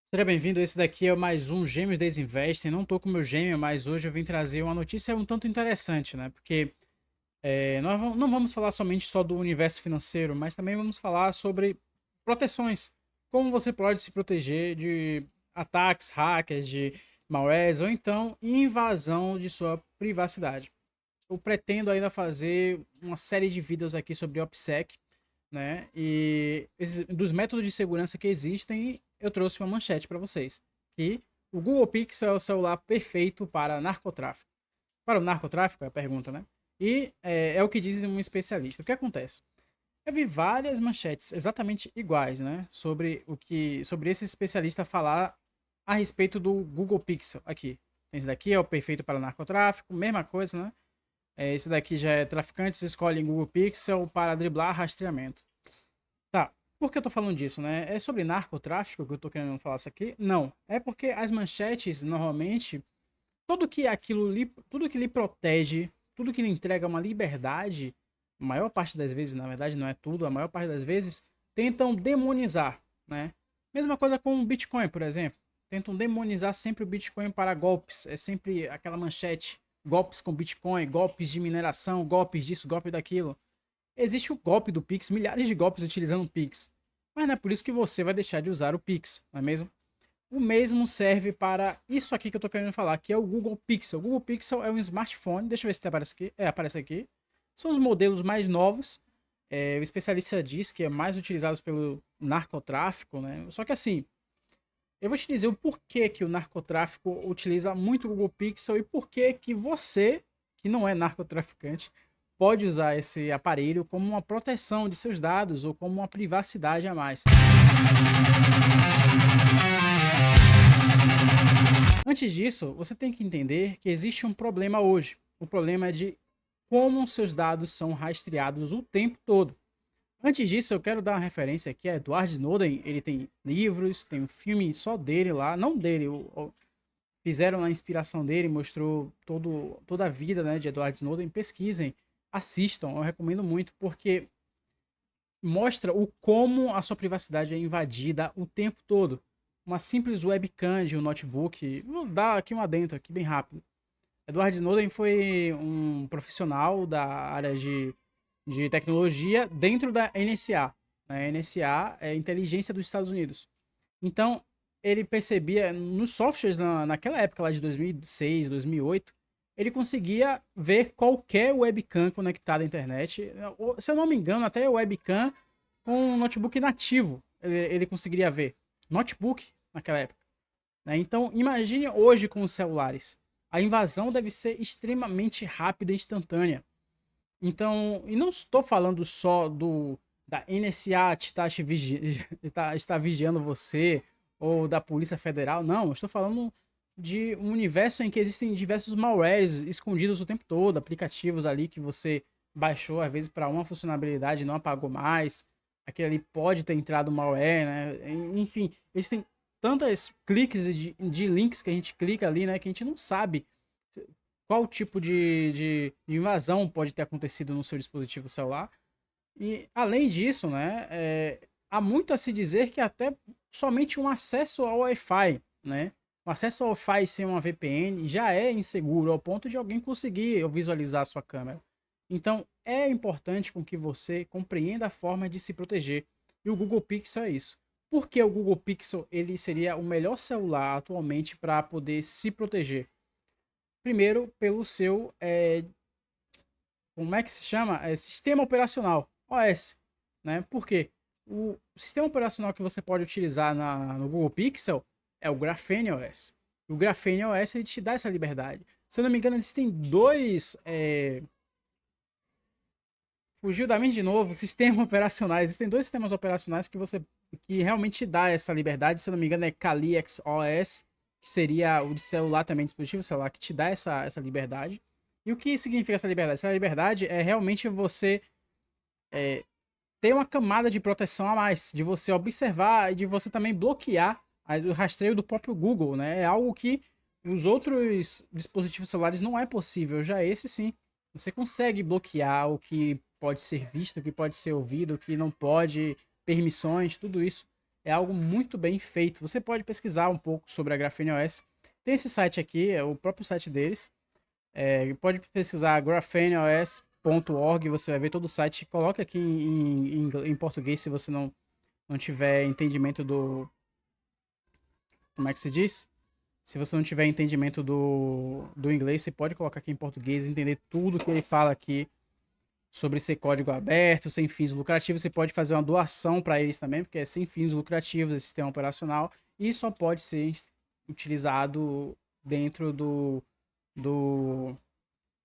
Seja bem-vindo, esse daqui é mais um Gêmeos Desinvestem. Não tô com meu gêmeo, mas hoje eu vim trazer uma notícia um tanto interessante, né? Porque nós não vamos falar somente só do universo financeiro, mas também vamos falar sobre proteções. Como você pode se proteger de ataques, hackers, de malwares ou então invasão de sua privacidade. Eu pretendo ainda fazer uma série de vídeos aqui sobre OPSEC, né? E dos métodos de segurança que existem, eu trouxe uma manchete para vocês. Que o Google Pixel é o celular perfeito para narcotráfico. Para o narcotráfico, é a pergunta, né? E é o que diz um especialista. O que acontece? Eu vi várias manchetes exatamente iguais, né? Sobre esse especialista falar a respeito do Google Pixel. Aqui. Esse daqui é o perfeito para narcotráfico, mesma coisa, né? Esse daqui já é traficantes escolhem Google Pixel para driblar rastreamento. Tá. Por que eu tô falando disso, né? É sobre narcotráfico que eu tô querendo falar isso aqui? Não. É porque as manchetes, normalmente, tudo que lhe protege, tudo que lhe entrega uma liberdade, a maior parte das vezes, na verdade, não é tudo, a maior parte das vezes, tentam demonizar, né? Mesma coisa com o Bitcoin, por exemplo. Tentam demonizar sempre o Bitcoin para golpes. É sempre aquela manchete: golpes com Bitcoin, golpes de mineração, golpes disso, golpe daquilo. Existe o golpe do Pix, milhares de golpes utilizando o Pix. Mas não é por isso que você vai deixar de usar o Pix, não é mesmo? O mesmo serve para isso aqui que eu tô querendo falar, que é o Google Pixel. O Google Pixel é um smartphone, deixa eu ver se aparece aqui. Aparece aqui. São os modelos mais novos. O especialista diz que é mais utilizados pelo narcotráfico, né? Só que assim, eu vou te dizer o porquê que o narcotráfico utiliza muito o Google Pixel e porquê que você, que não é narcotraficante, pode usar esse aparelho como uma proteção de seus dados ou como uma privacidade a mais. Antes disso, você tem que entender que existe um problema hoje. O problema é de como seus dados são rastreados o tempo todo. Antes disso, eu quero dar uma referência aqui a Edward Snowden. Ele tem livros, tem um filme só dele lá, não dele, fizeram a inspiração dele, mostrou toda a vida, né, de Edward Snowden. Pesquisem, assistam, eu recomendo muito, porque mostra o como a sua privacidade é invadida o tempo todo. Uma simples webcam de um notebook, vou dar aqui um adentro aqui bem rápido. Edward Snowden foi um profissional da área de tecnologia dentro da NSA. A NSA é a inteligência dos Estados Unidos. Então, ele percebia nos softwares naquela época lá de 2006, 2008, ele conseguia ver qualquer webcam conectada à internet. Se eu não me engano, até webcam com um notebook nativo ele conseguiria ver. Notebook naquela época, né? Então, imagine hoje com os celulares. A invasão deve ser extremamente rápida e instantânea. Então, e não estou falando só da NSA está vigiando você ou da Polícia Federal, não. Eu estou falando de um universo em que existem diversos malwares escondidos o tempo todo, aplicativos ali que você baixou às vezes para uma funcionalidade e não apagou mais. Aquele ali pode ter entrado malware, né? Enfim, existem tantos cliques de links que a gente clica ali, né, que a gente não sabe qual tipo de invasão pode ter acontecido no seu dispositivo celular. E, além disso, né, há muito a se dizer que até somente um acesso ao Wi-Fi, né, o acesso ao Wi-Fi sem uma VPN já é inseguro ao ponto de alguém conseguir visualizar a sua câmera. Então, é importante com que você compreenda a forma de se proteger. E o Google Pixel é isso. Por que o Google Pixel ele seria o melhor celular atualmente para poder se proteger? Primeiro, pelo seu, como é que se chama? Sistema operacional, OS, né? Por quê? O sistema operacional que você pode utilizar no Google Pixel é o Graphene OS. O Graphene OS ele te dá essa liberdade. Se eu não me engano, existem dois. Fugiu da mente de novo, sistemas operacionais. Existem dois sistemas operacionais que realmente te dá essa liberdade. Se eu não me engano, é Kali XOS, que seria o de celular também, dispositivo celular, que te dá essa liberdade. E o que significa essa liberdade? Essa liberdade é realmente você ter uma camada de proteção a mais, de você observar e de você também bloquear o rastreio do próprio Google, né? É algo que os outros dispositivos celulares não é possível. Já esse sim, você consegue bloquear o que pode ser visto, o que pode ser ouvido, o que não pode, permissões, tudo isso é algo muito bem feito. Você pode pesquisar um pouco sobre a Graphene OS. Tem esse site aqui, é o próprio site deles. Pode pesquisar grapheneos.org, você vai ver todo o site. Coloque aqui em português se você não tiver entendimento do. Como é que se diz? Se você não tiver entendimento do inglês, você pode colocar aqui em português, entender tudo que ele fala aqui sobre ser código aberto, sem fins lucrativos. Você pode fazer uma doação para eles também, porque é sem fins lucrativos esse sistema operacional e só pode ser utilizado dentro do, do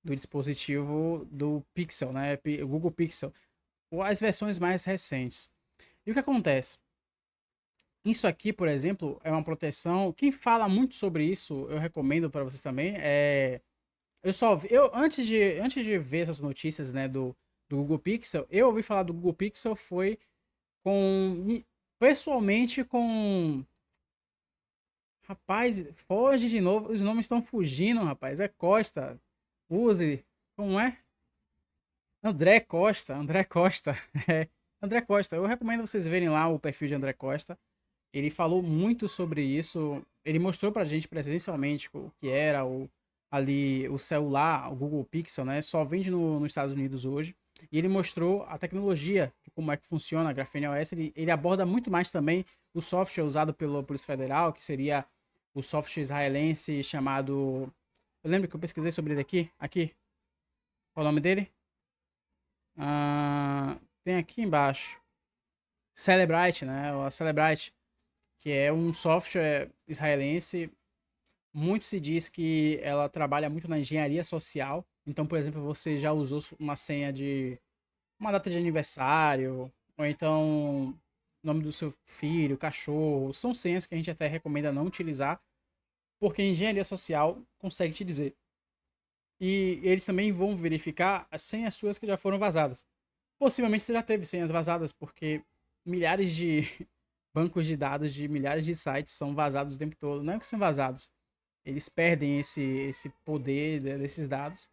dispositivo do Pixel, né? O Google Pixel, ou as versões mais recentes. E o que acontece? Isso aqui, por exemplo, é uma proteção. Quem fala muito sobre isso, eu recomendo para vocês também. Eu só vi, eu antes de ver essas notícias, né, do Google Pixel, eu ouvi falar do Google Pixel foi com pessoalmente com rapaz, foge de novo, os nomes estão fugindo, rapaz. É Costa, use, como é? André Costa, André Costa. É, André Costa. Eu recomendo vocês verem lá o perfil de André Costa. Ele falou muito sobre isso. Ele mostrou pra gente presencialmente o que era ali o celular, o Google Pixel, né? Só vende nos Estados Unidos hoje. E ele mostrou a tecnologia, de como é que funciona a Graphene OS. Ele aborda muito mais também o software usado pela Polícia Federal, que seria o software israelense chamado. Eu lembro que eu pesquisei sobre ele aqui. Aqui. Qual é o nome dele? Tem aqui embaixo. Celebrite, né? A Celebrite, que é um software israelense. Muito se diz que ela trabalha muito na engenharia social. Então, por exemplo, você já usou uma senha de uma data de aniversário, ou então nome do seu filho, cachorro. São senhas que a gente até recomenda não utilizar, porque a engenharia social consegue te dizer. E eles também vão verificar as senhas suas que já foram vazadas. Possivelmente você já teve senhas vazadas, porque milhares de bancos de dados de milhares de sites são vazados o tempo todo. Não é que são vazados, eles perdem esse poder desses dados.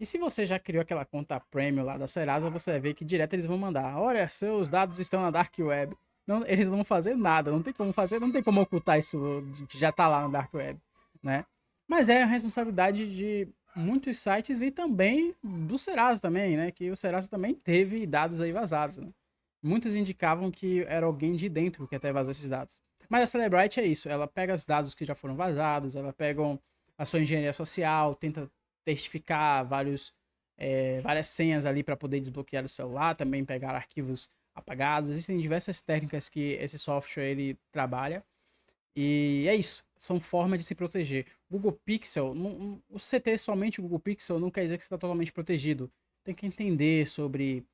E se você já criou aquela conta premium lá da Serasa, você vai ver que direto eles vão mandar: olha, seus dados estão na Dark Web. Não, eles não vão fazer nada, não tem como fazer, não tem como ocultar isso que já tá lá na Dark Web, né? Mas é a responsabilidade de muitos sites e também do Serasa também, né? Que o Serasa também teve dados aí vazados, né? Muitos indicavam que era alguém de dentro que até vazou esses dados. Mas a Celebrite é isso, ela pega os dados que já foram vazados, ela pega a sua engenharia social, tenta testificar várias senhas ali para poder desbloquear o celular, também pegar arquivos apagados. Existem diversas técnicas que esse software ele trabalha. E é isso, são formas de se proteger. Google Pixel, você ter somente o Google Pixel não quer dizer que você está totalmente protegido. Tem que entender sobre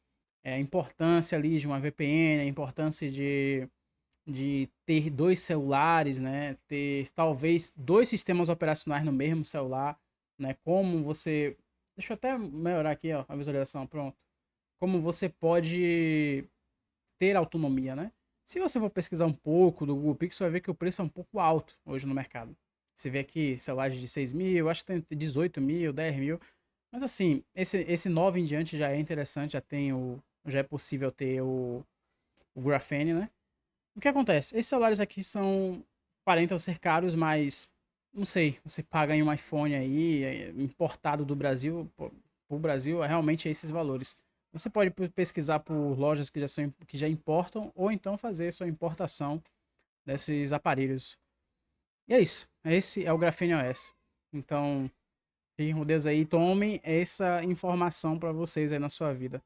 a importância ali de uma VPN, a importância de ter dois celulares, né? Ter talvez dois sistemas operacionais no mesmo celular, né? Como você. Deixa eu até melhorar aqui, ó, a visualização, pronto. Como você pode ter autonomia, né? Se você for pesquisar um pouco do Google Pixel, você vai ver que o preço é um pouco alto hoje no mercado. Você vê aqui celulares de 6 mil, acho que tem 18 mil, 10 mil. Mas assim, esse 9 em diante já é interessante, já é possível ter o Graphene, né? O que acontece? Esses celulares aqui aparentam ser caros, mas não sei, você paga em um iPhone aí, importado do Brasil, pro Brasil, é realmente esses valores. Você pode pesquisar por lojas que já importam, ou então fazer sua importação desses aparelhos. E é isso. Esse é o Graphene OS. Então, fiquem com Deus aí, tomem essa informação para vocês aí na sua vida.